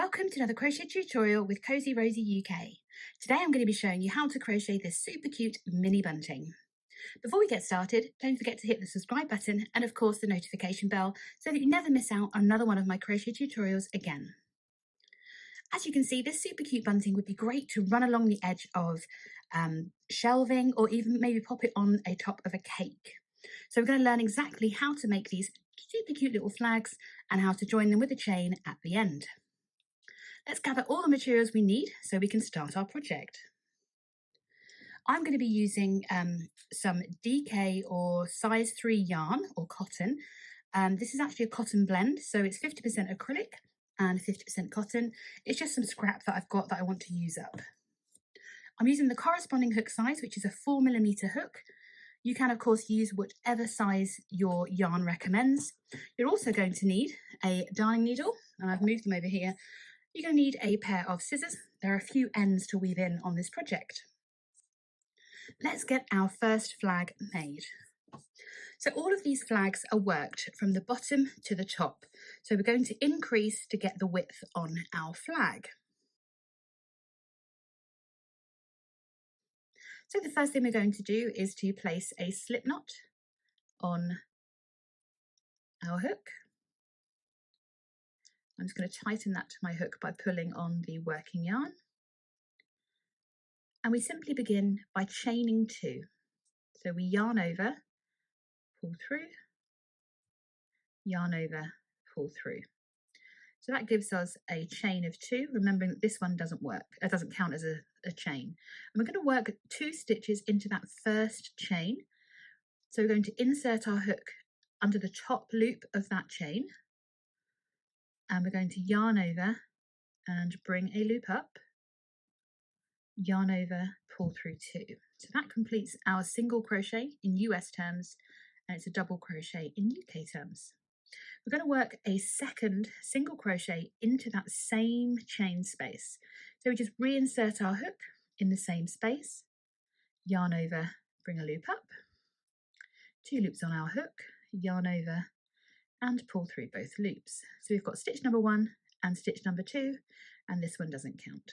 Welcome to another crochet tutorial with Cozy Rosie UK. Today I'm going to be showing you how to crochet this super cute mini bunting. Before we get started, don't forget to hit the subscribe button and of course the notification bell so that you never miss out on another one of my crochet tutorials again. As you can see, this super cute bunting would be great to run along the edge of shelving or even maybe pop it on a top of a cake. So we're going to learn exactly how to make these super cute little flags and how to join them with a chain at the end. Let's gather all the materials we need so we can start our project. I'm going to be using some DK or size 3 yarn or cotton. This is actually a cotton blend, so it's 50% acrylic and 50% cotton. It's just some scrap that I've got that I want to use up. I'm using the corresponding hook size, which is a 4mm hook. You can of course use whatever size your yarn recommends. You're also going to need a darning needle, and I've moved them over here. You're going to need a pair of scissors. There are a few ends to weave in on this project. Let's get our first flag made. So all of these flags are worked from the bottom to the top. So we're going to increase to get the width on our flag. So the first thing we're going to do is to place a slip knot on our hook. I'm just going to tighten that to my hook by pulling on the working yarn. And we simply begin by chaining 2. So we yarn over, pull through, yarn over, pull through. So that gives us a chain of 2, remembering that this one doesn't work, it doesn't count as a chain. And we're going to work 2 stitches into that first chain. So we're going to insert our hook under the top loop of that chain. And we're going to yarn over and bring a loop up, yarn over, pull through 2. So that completes our single crochet in US terms, and it's a double crochet in UK terms. We're going to work a second single crochet into that same chain space. So we just reinsert our hook in the same space, yarn over, bring a loop up, 2 loops on our hook, yarn over, and pull through both loops. So we've got stitch number 1 and stitch number 2, and this one doesn't count.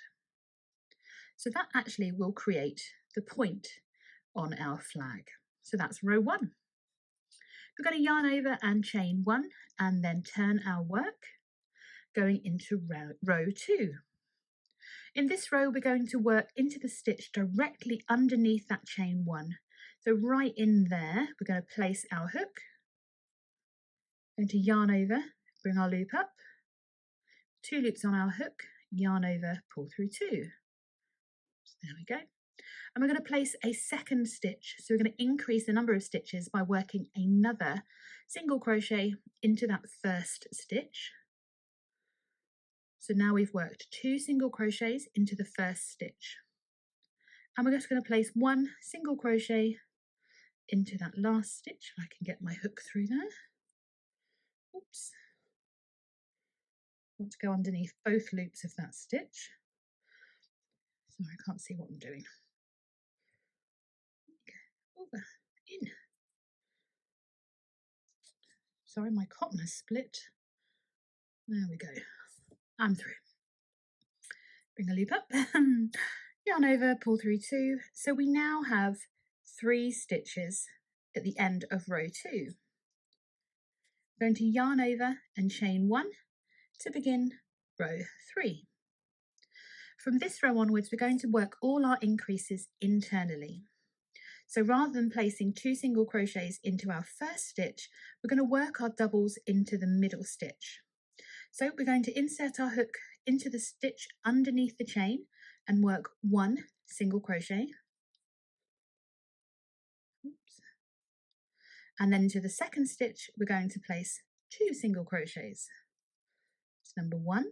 So that actually will create the point on our flag. So that's row 1. We're going to yarn over and chain 1 and then turn our work going into row 2. In this row, we're going to work into the stitch directly underneath that chain 1. So right in there, we're going to place our hook, going to yarn over, bring our loop up, 2 loops on our hook, yarn over, pull through 2. So there we go. And we're going to place a second stitch. So we're going to increase the number of stitches by working another single crochet into that first stitch. So now we've worked 2 single crochets into the first stitch. And we're just going to place 1 single crochet into that last stitch. If I can get my hook through there. Oops. I want to go underneath both loops of that stitch. Sorry, I can't see what I'm doing. Over, in. Sorry, my cotton has split. There we go. I'm through. Bring a loop up, yarn over, pull through 2. So we now have 3 stitches at the end of row 2. We're going to yarn over and chain 1 to begin row 3. From this row onwards, we're going to work all our increases internally. So rather than placing 2 single crochets into our first stitch, we're going to work our doubles into the middle stitch. So we're going to insert our hook into the stitch underneath the chain and work 1 single crochet. Oops. And then into the second stitch, we're going to place 2 single crochets. It's number 1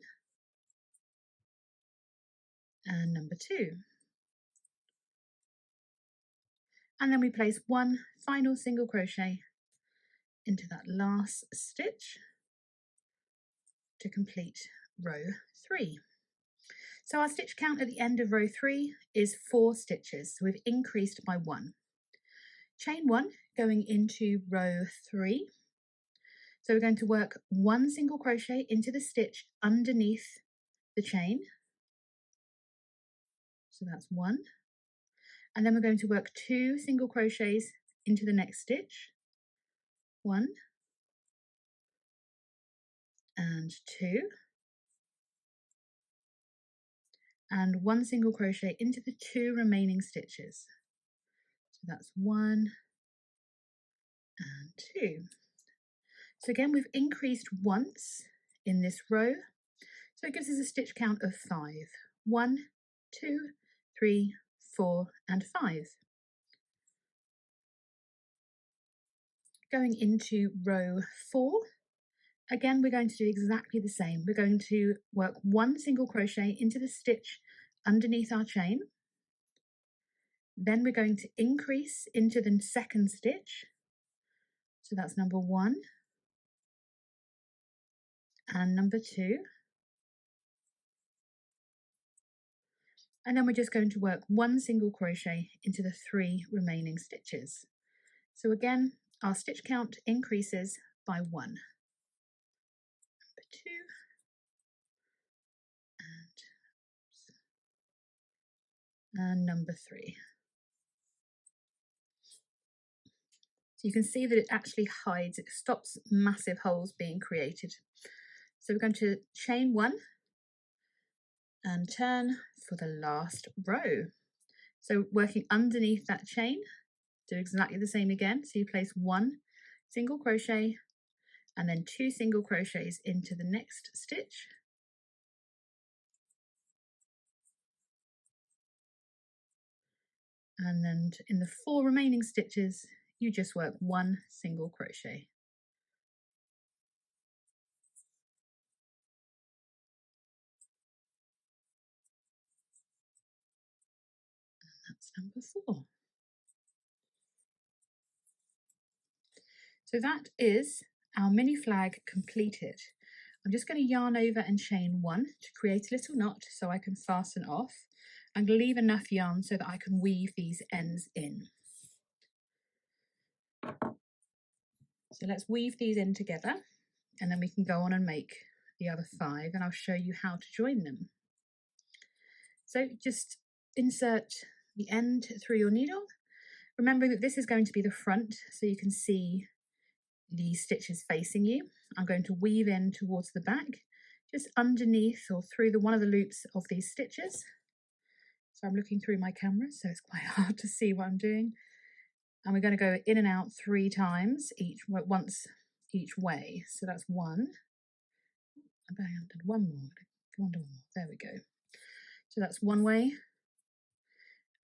and number 2. And then we place 1 final single crochet into that last stitch to complete row 3. So our stitch count at the end of row 3 is 4 stitches. So we've increased by 1. Chain 1 going into row 3. So we're going to work 1 single crochet into the stitch underneath the chain. So that's 1. And then we're going to work 2 single crochets into the next stitch. 1 and 2. And 1 single crochet into the 2 remaining stitches. So that's 1 and 2. So again, we've increased once in this row. So it gives us a stitch count of 5. 1, 2, 3, 4, and 5. Going into row 4, again, we're going to do exactly the same. We're going to work 1 single crochet into the stitch underneath our chain. Then we're going to increase into the second stitch. So that's number 1 and number 2. And then we're just going to work 1 single crochet into the 3 remaining stitches. So again, our stitch count increases by 1. Number 2 and number 3. So you can see that it actually hides, it stops massive holes being created. So we're going to chain 1 and turn for the last row. So working underneath that chain, do exactly the same again. So you place 1 single crochet and then 2 single crochets into the next stitch. And then in the 4 remaining stitches, you just work 1 single crochet. And that's number 4. So that is our mini flag completed. I'm just going to yarn over and chain 1 to create a little knot so I can fasten off. I'm going to leave enough yarn so that I can weave these ends in. So let's weave these in together and then we can go on and make the other 5 and I'll show you how to join them. So just insert the end through your needle, remembering that this is going to be the front so you can see the stitches facing you. I'm going to weave in towards the back, just underneath or through one of the loops of these stitches. So I'm looking through my camera, so it's quite hard to see what I'm doing. And we're going to go in and out 3 times, once each way. So that's 1. I bet I did 1 more. Come on, 1 more. There we go. So that's 1 way.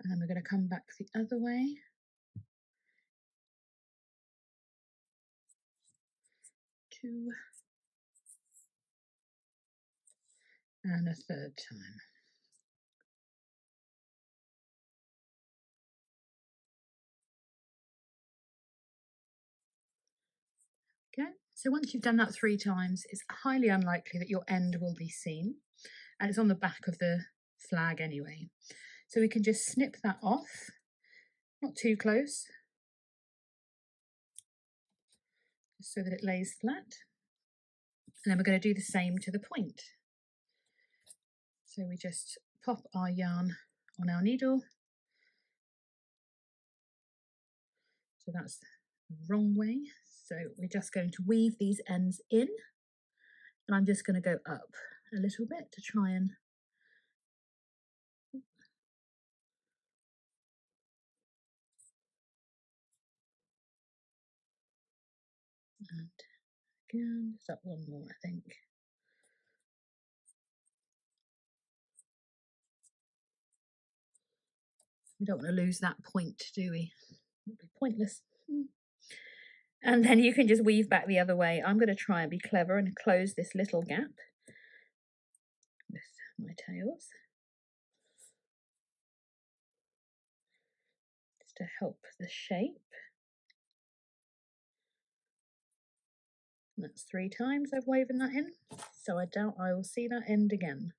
And then we're going to come back the other way. 2. And a 3rd time. Okay, so once you've done that 3 times, it's highly unlikely that your end will be seen, and it's on the back of the flag anyway. So we can just snip that off, not too close, just so that it lays flat. And then we're going to do the same to the point. So we just pop our yarn on our needle. So that's the wrong way. So we're just going to weave these ends in, and I'm just going to go up a little bit to try and and again, is that 1 more, I think. We don't want to lose that point, do we? It'd be pointless. And then you can just weave back the other way. I'm going to try and be clever and close this little gap with my tails, just to help the shape. And that's 3 times I've woven that in, so I doubt I will see that end again.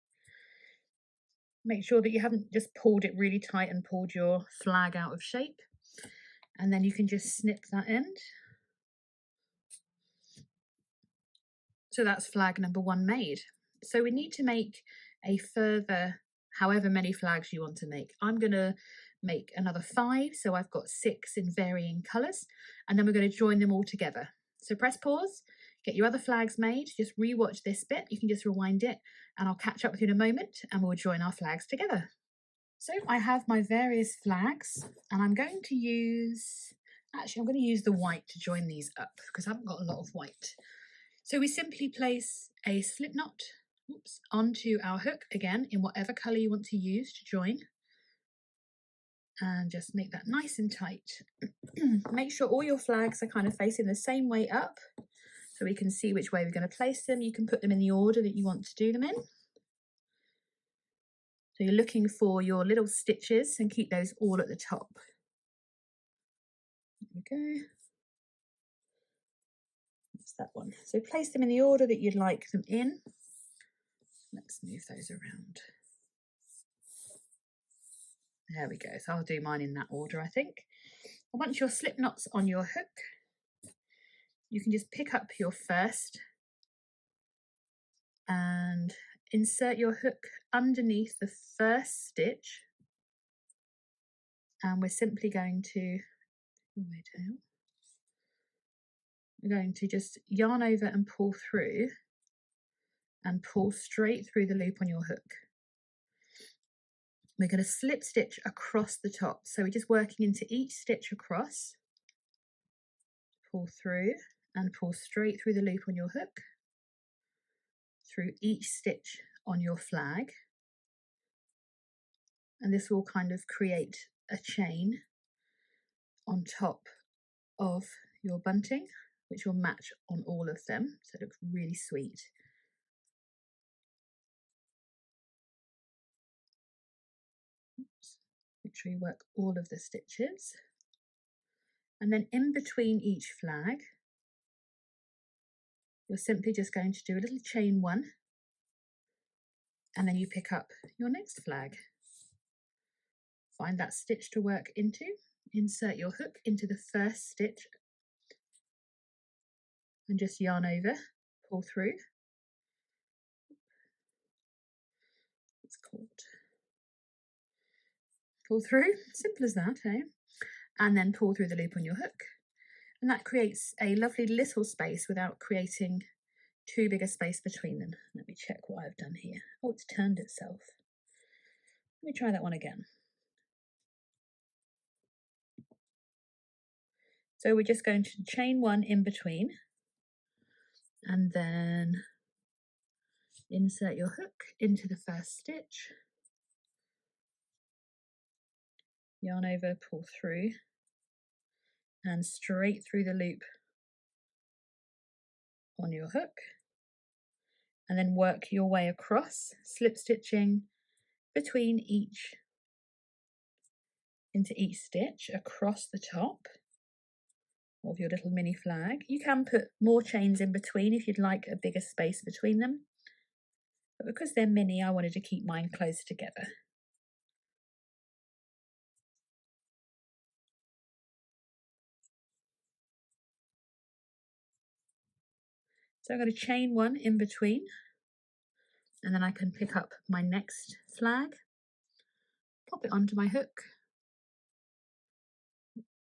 Make sure that you haven't just pulled it really tight and pulled your flag out of shape, and then you can just snip that end. So that's flag number 1 made. So we need to make a further however many flags you want to make. I'm going to make another 5, so I've got 6 in varying colours, and then we're going to join them all together. So press pause, get your other flags made, just re-watch this bit, you can just rewind it, and I'll catch up with you in a moment and we'll join our flags together. So I have my various flags, and I'm going to use, I'm going to use the white to join these up because I haven't got a lot of white. So we simply place a slip knot onto our hook, again in whatever colour you want to use to join, and just make that nice and tight. Make sure all your flags are kind of facing the same way up so we can see which way we're going to place them. You can put them in the order that you want to do them in. So you're looking for your little stitches and keep those all at the top. There we go. That's that one. So place them in the order that you'd like them in. Let's move those around. There we go. So I'll do mine in that order, I think. And once your slip knot's on your hook, you can just pick up your first and insert your hook underneath the first stitch, and we're simply going to just yarn over and pull through, and pull straight through the loop on your hook. We're going to slip stitch across the top, so we're just working into each stitch across, pull through and pull straight through the loop on your hook, through each stitch on your flag, and this will kind of create a chain on top of your bunting, which will match on all of them, so it looks really sweet. Make sure you work all of the stitches, and then in between each flag you're simply just going to do a little chain 1, and then you pick up your next flag. Find that stitch to work into, insert your hook into the first stitch and just yarn over, pull through. It's called pull through, simple as that, eh? And then pull through the loop on your hook, and that creates a lovely little space without creating too big a space between them. Let me check what I've done here. Oh, it's turned itself. Let me try that one again. So we're just going to chain 1 in between, and then insert your hook into the first stitch, yarn over, pull through, and straight through the loop on your hook, and then work your way across, slip stitching between into each stitch across the top of your little mini flag. You can put more chains in between if you'd like a bigger space between them, but because they're mini, I wanted to keep mine close together. So I'm going to chain 1 in between, and then I can pick up my next flag, pop it onto my hook,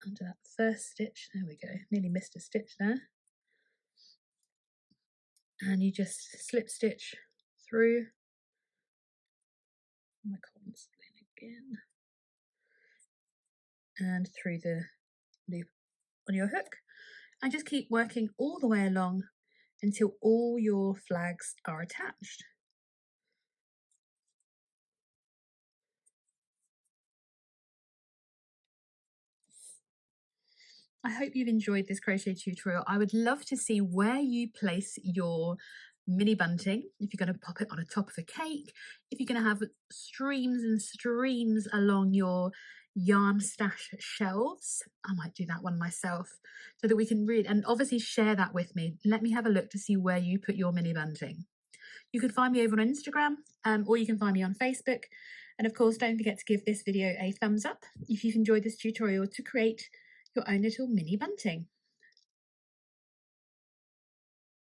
onto that first stitch. There we go, nearly missed a stitch there. And you just slip stitch through. My column's again, and through the loop on your hook, and just keep working all the way along until all your flags are attached. I hope you've enjoyed this crochet tutorial. I would love to see where you place your mini bunting, if you're going to pop it on the top of a cake, if you're going to have streams and streams along your yarn stash shelves. I might do that one myself so that we can read, and obviously share that with me. Let me have a look to see where you put your mini bunting. You can find me over on Instagram, or you can find me on Facebook. And of course, don't forget to give this video a thumbs up if you've enjoyed this tutorial to create your own little mini bunting.